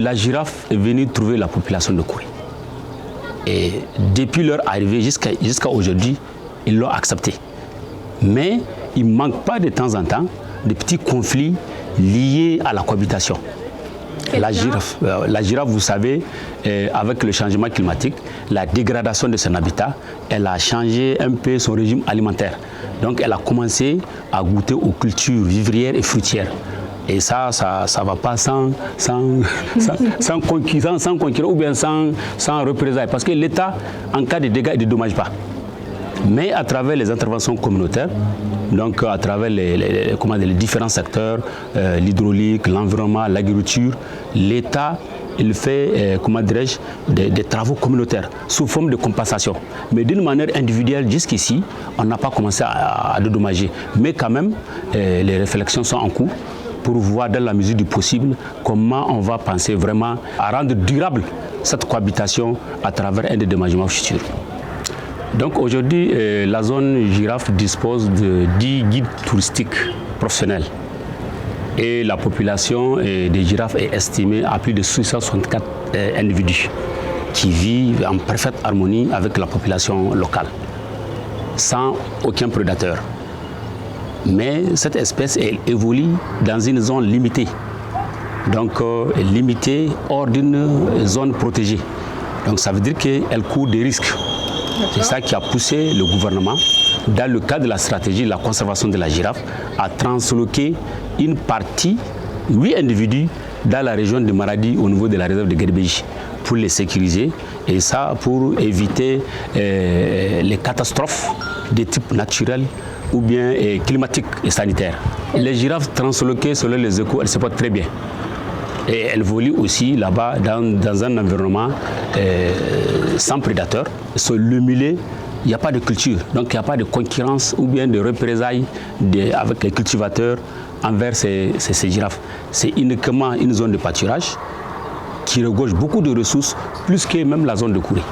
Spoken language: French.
La girafe est venue trouver la population de Kouré. Et depuis leur arrivée jusqu'à aujourd'hui, ils l'ont accepté. Mais il ne manque pas de temps en temps de petits conflits liés à la cohabitation. La girafe, vous savez, avec le changement climatique, la dégradation de son habitat, elle a changé un peu son régime alimentaire. Donc elle a commencé à goûter aux cultures vivrières et fruitières. Et ça ne va pas sans concurrence ou bien sans représailles. Parce que l'État, en cas de dégâts, ne dédommage pas. Mais à travers les interventions communautaires, donc à travers les différents secteurs, l'hydraulique, l'environnement, l'agriculture, l'État, il fait, des travaux communautaires sous forme de compensation. Mais d'une manière individuelle, jusqu'ici, on n'a pas commencé à dédommager. Mais quand même, les réflexions sont en cours pour voir dans la mesure du possible comment on va penser vraiment à rendre durable cette cohabitation à travers un dédommagement futur. Donc aujourd'hui, la zone girafe dispose de 10 guides touristiques professionnels. Et la population des girafes est estimée à plus de 664 individus qui vivent en parfaite harmonie avec la population locale, sans aucun prédateur. Mais cette espèce, elle évolue dans une zone limitée, donc limitée hors d'une zone protégée. Donc ça veut dire qu'elle court des risques. C'est ça qui a poussé le gouvernement, dans le cadre de la stratégie de la conservation de la girafe, à transloquer une partie, 8 individus, dans la région de Maradi au niveau de la réserve de Guédébéji pour les sécuriser, et ça pour éviter les catastrophes de type naturel ou bien climatique et sanitaire. Les girafes transloquées, selon les échos, elles se portent très bien. Et elles volent aussi là-bas dans un environnement sans prédateurs. Sur le milieu, il n'y a pas de culture, donc il n'y a pas de concurrence ou bien de représailles avec les cultivateurs envers ces girafes. C'est uniquement une zone de pâturage qui regorge beaucoup de ressources, plus que même la zone de Kouré.